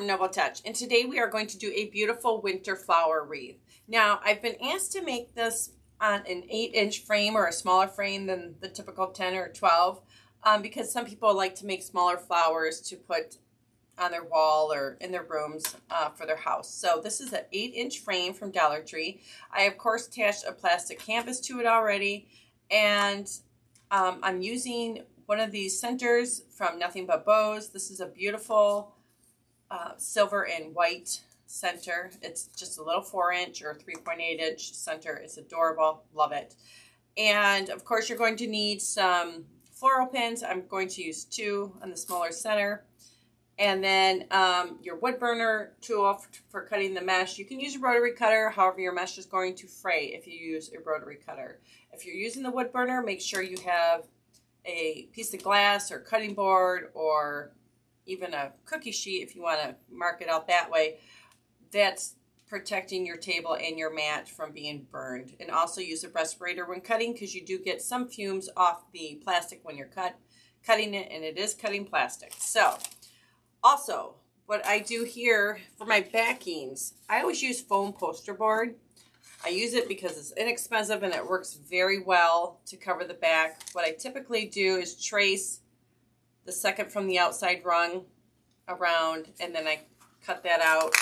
from Noble Touch, and today we are going to do a beautiful winter flower wreath. Now, I've been asked to make this on an 8-inch frame or a smaller frame than the typical 10 or 12 because some people like to make smaller flowers to put on their wall or in their rooms for their house. So this is an 8-inch frame from Dollar Tree. I, of course, attached a plastic canvas to it already, and I'm using one of these centers from Nothing But Bows. This is a beautiful silver and white center. It's just a little 4-inch or 3.8-inch center. It's adorable. Love it. And of course, you're going to need some floral pins. I'm going to use 2 on the smaller center. And then your wood burner tool for cutting the mesh. You can use a rotary cutter, however your mesh is going to fray if you use a rotary cutter. If you're using the wood burner, make sure you have a piece of glass or cutting board or even a cookie sheet if you want to mark it out that way. That's protecting your table and your mat from being burned. And also use a respirator when cutting, because you do get some fumes off the plastic when you're cutting it, and it is cutting plastic. So also, what I do here for my backings, I always use foam poster board. I use it because it's inexpensive and it works very well to cover the back. What I typically do is trace the second from the outside rung around, and then I cut that out.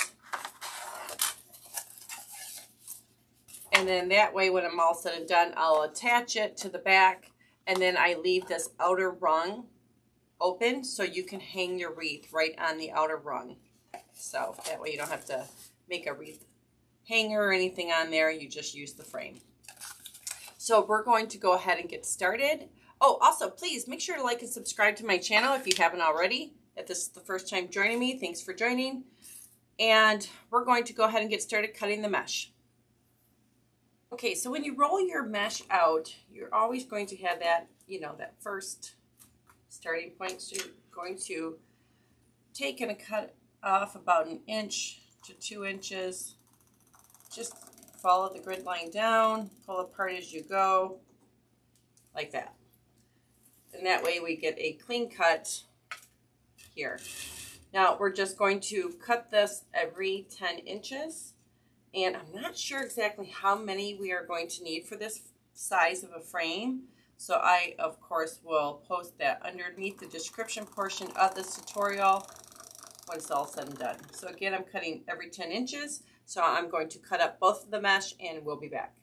And then that way, when I'm all said and done, I'll attach it to the back, and then I leave this outer rung open so you can hang your wreath right on the outer rung. So that way you don't have to make a wreath hanger or anything on there. You just use the frame. So we're going to go ahead and get started. Oh, also, please make sure to like and subscribe to my channel if you haven't already. If this is the first time joining me, thanks for joining. And we're going to go ahead and get started cutting the mesh. Okay, so when you roll your mesh out, you're always going to have that, that first starting point. So you're going to take and cut off about 1 inch to 2 inches. Just follow the grid line down, pull apart as you go, like that. And that way we get a clean cut here. Now we're just going to cut this every 10 inches. And I'm not sure exactly how many we are going to need for this size of a frame. So I, of course, will post that underneath the description portion of this tutorial when it's all said and done. So again, I'm cutting every 10 inches. So I'm going to cut up both of the mesh and we'll be back.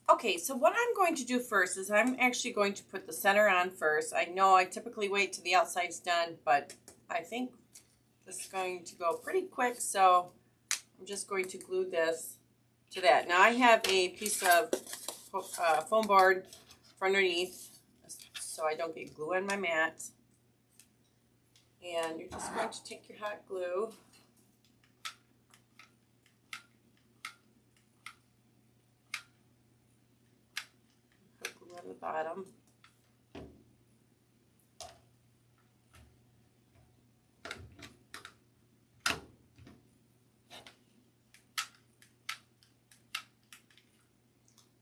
Okay, so what I'm going to do first is I'm actually going to put the center on first. I know I typically wait till the outside's done, but I think this is going to go pretty quick. So I'm just going to glue this to that. Now I have a piece of foam board for underneath so I don't get glue on my mat. And you're just going to take your hot glue . Put glue on the bottom.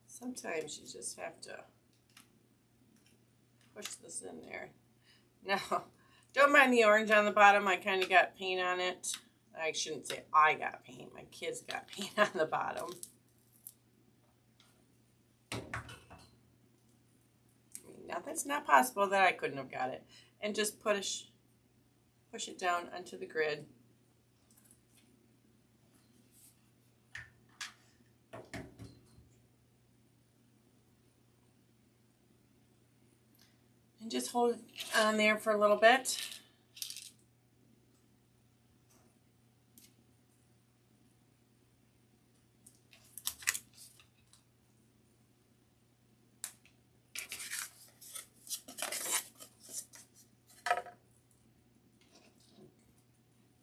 Sometimes you just have to push this in there. Now, don't mind the orange on the bottom. I kind of got paint on it. I shouldn't say I got paint. My kids got paint on the bottom. Nothing's not possible that I couldn't have got it. And just push it down onto the grid. And just hold it on there for a little bit.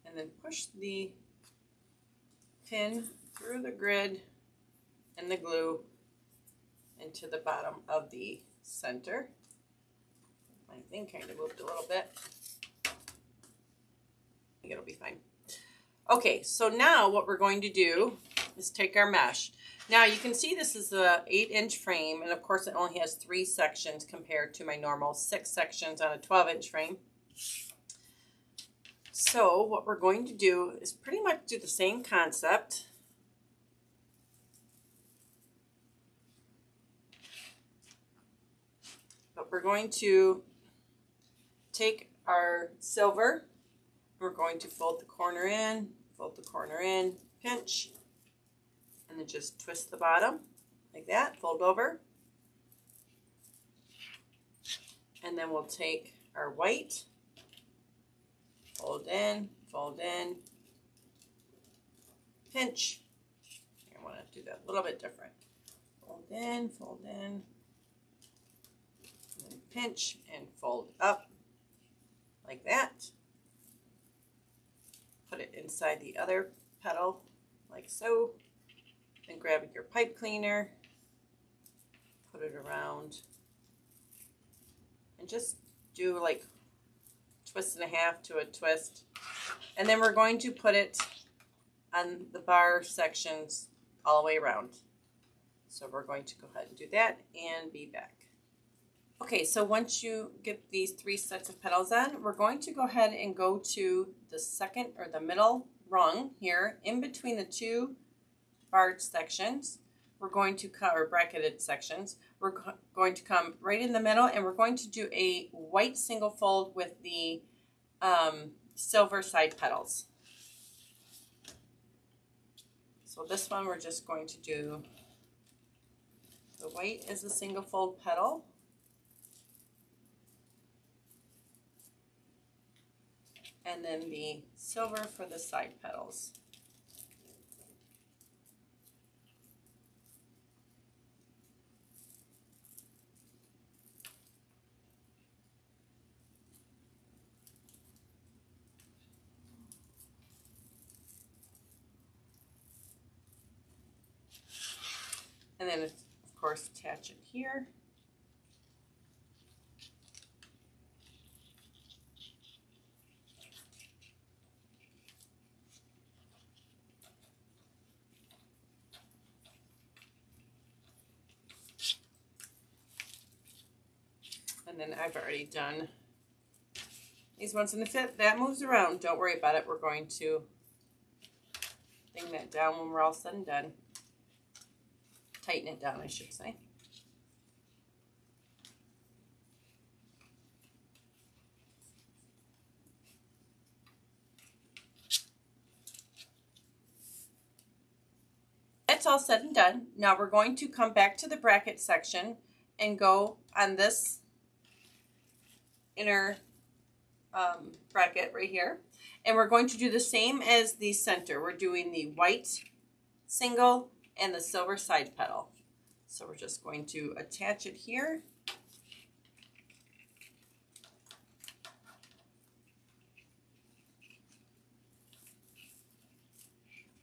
And then push the pin through the grid and the glue into the bottom of the center. My thing kind of moved a little bit. I think it'll be fine. Okay, so now what we're going to do is take our mesh. Now you can see this is a 8-inch frame, and of course it only has 3 sections compared to my normal 6 sections on a 12-inch frame. So what we're going to do is pretty much do the same concept. But we're going to take our silver, we're going to fold the corner in, pinch, and then just twist the bottom like that, fold over. And then we'll take our white, fold in, pinch. I want to do that a little bit different. Fold in, and then pinch and fold up like that. Put it inside the other petal like so. Then grab your pipe cleaner, put it around, and just do like twist and a half to a twist. And then we're going to put it on the bar sections all the way around. So we're going to go ahead and do that and be back. Okay, so once you get these 3 sets of petals on, we're going to go ahead and go to the second or the middle rung here in between the 2 barred sections. We're going to cut, or bracketed sections. We're going to come right in the middle, and we're going to do a white single fold with the silver side petals. So this one we're just going to do the white as a single fold petal. And then the silver for the side petals. And then, of course, attach it here. And then I've already done these ones, and if that moves around, don't worry about it. We're going to bring that down when we're all said and done. Tighten it down, I should say. That's all said and done. Now we're going to come back to the bracket section and go on this inner bracket right here. And we're going to do the same as the center. We're doing the white single and the silver side petal. So we're just going to attach it here.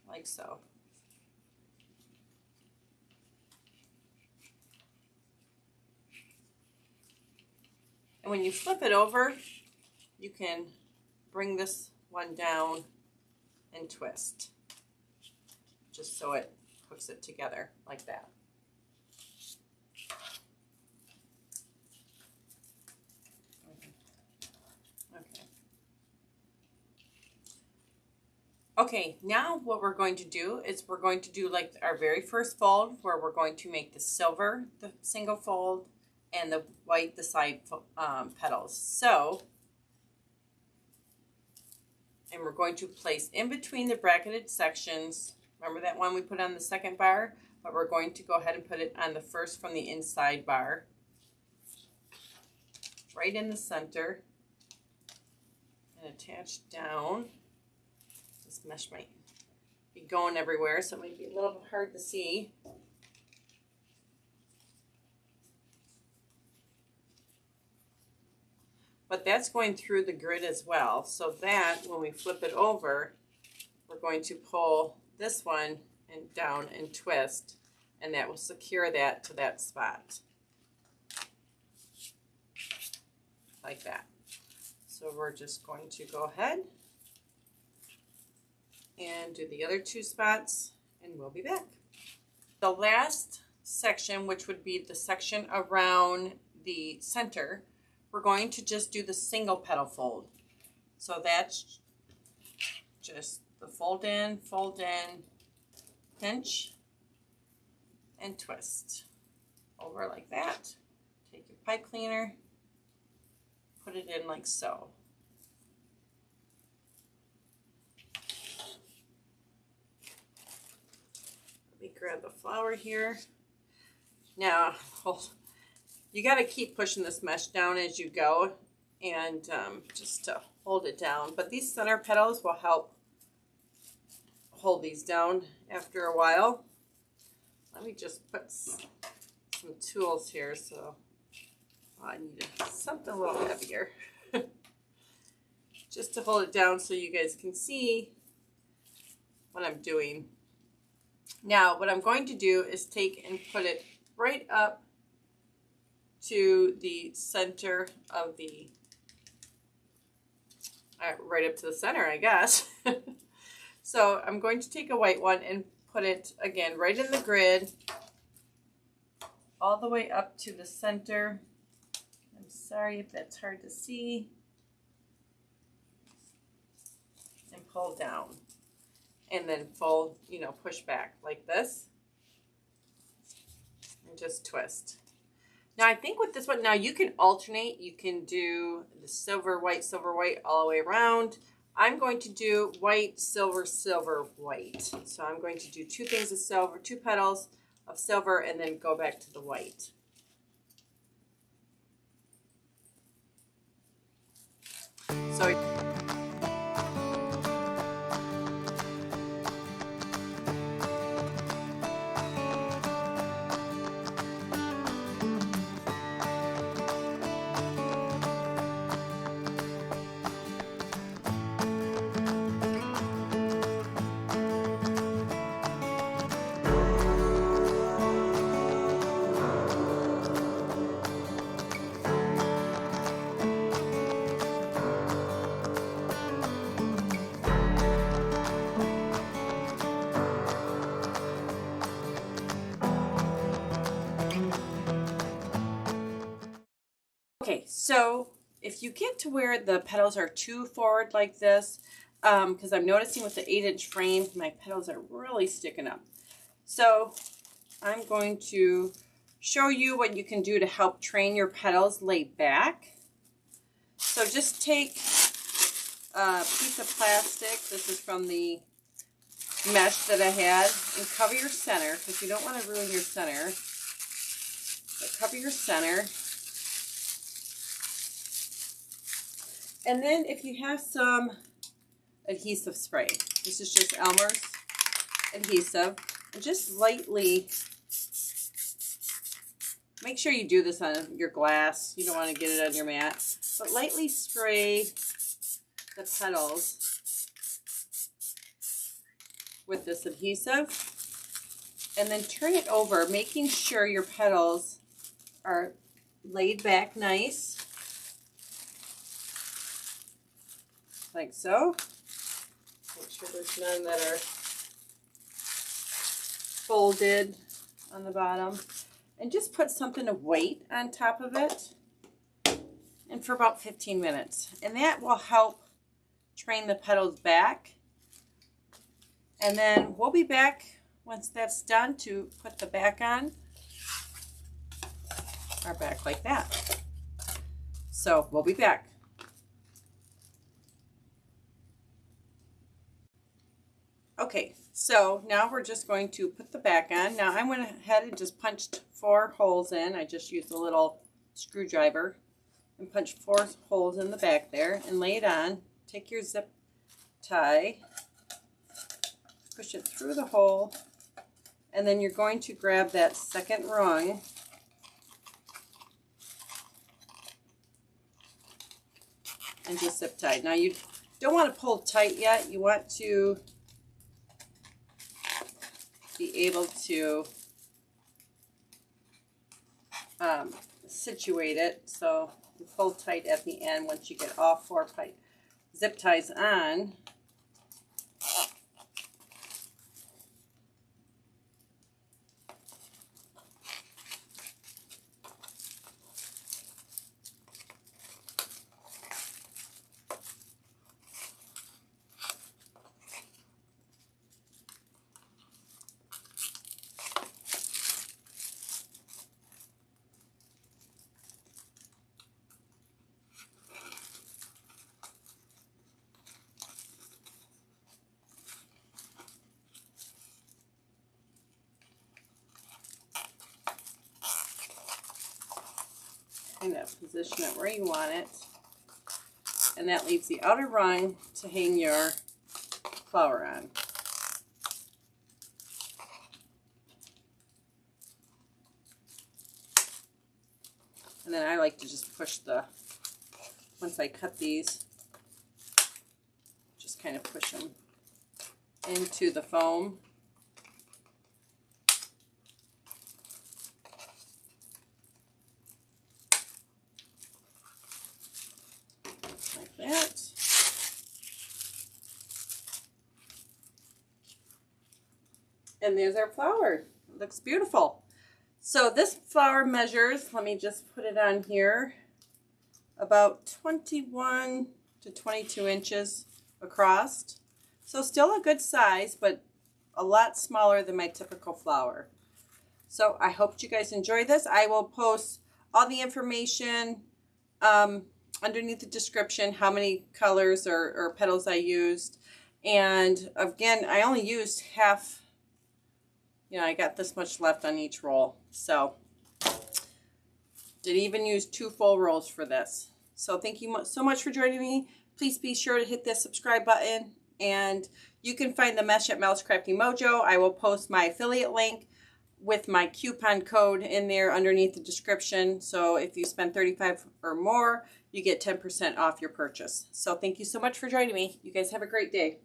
Like so. And when you flip it over, you can bring this one down and twist, just so it hooks it together like that. Okay, now what we're going to do is we're going to do like our very first fold, where we're going to make the silver the single fold and the white the side petals. So, and we're going to place in between the bracketed sections. Remember that one we put on the second bar? But we're going to go ahead and put it on the first from the inside bar. Right in the center. And attach down. This mesh might be going everywhere, so it might be a little bit hard to see. But that's going through the grid as well, so that when we flip it over, we're going to pull this one and down and twist, and that will secure that to that spot. Like that. So we're just going to go ahead and do the other 2 spots, and we'll be back. The last section, which would be the section around the center, we're going to just do the single petal fold. So that's just the fold in, pinch, and twist over like that. Take your pipe cleaner, put it in like so. Let me grab the flower here. Now, you got to keep pushing this mesh down as you go, and just to hold it down. But these center petals will help hold these down after a while. Let me just put some tools here, so I need something a little heavier. Just to hold it down so you guys can see what I'm doing. Now, what I'm going to do is take and put it right up to the center of the, right up to the center, I guess. So I'm going to take a white one and put it again right in the grid, all the way up to the center. I'm sorry if that's hard to see. And pull down. And then fold, push back like this. And just twist. Now I think with this one, now you can alternate. You can do the silver, white, all the way around. I'm going to do white, silver, silver, white. So I'm going to do two things of silver, two petals of silver, and then go back to the white. So okay, so if you get to where the petals are too forward like this, because I'm noticing with the 8-inch frame, my petals are really sticking up. So I'm going to show you what you can do to help train your petals lay back. So just take a piece of plastic. This is from the mesh that I had, and cover your center, because you don't want to ruin your center. So cover your center. And then if you have some adhesive spray, this is just Elmer's adhesive, and just lightly, make sure you do this on your glass. You don't want to get it on your mat, but lightly spray the petals with this adhesive, and then turn it over, making sure your petals are laid back nice. Like so. Make sure there's none that are folded on the bottom. And just put something of weight on top of it. And for about 15 minutes. And that will help train the petals back. And then we'll be back once that's done to put the back on. Our back like that. So we'll be back. Okay, so now we're just going to put the back on. Now I went ahead and just punched 4 holes in. I just used a little screwdriver and punched 4 holes in the back there and lay it on. Take your zip tie, push it through the hole, and then you're going to grab that second rung and just zip tie. Now you don't want to pull tight yet. You want to be able to situate it, so you pull tight at the end once you get all 4 zip ties on. kind of position it where you want it. And that leaves the outer rung to hang your flower on. And then I like to just push once I cut these, just kind of push them into the foam. Like that. And there's our flower. It looks beautiful. So this flower measures, let me just put it on here, about 21 to 22 inches across. So still a good size, but a lot smaller than my typical flower. So I hope you guys enjoy this. I will post all the information underneath the description, how many colors or petals I used. And again, I only used half. You know, I got this much left on each roll. So, did even use 2 full rolls for this. So, thank you so much for joining me. Please be sure to hit that subscribe button. And you can find the mesh at Crafty Mojo. I will post my affiliate link with my coupon code in there underneath the description. So, if you spend $35 or more, you get 10% off your purchase. So, thank you so much for joining me. You guys have a great day.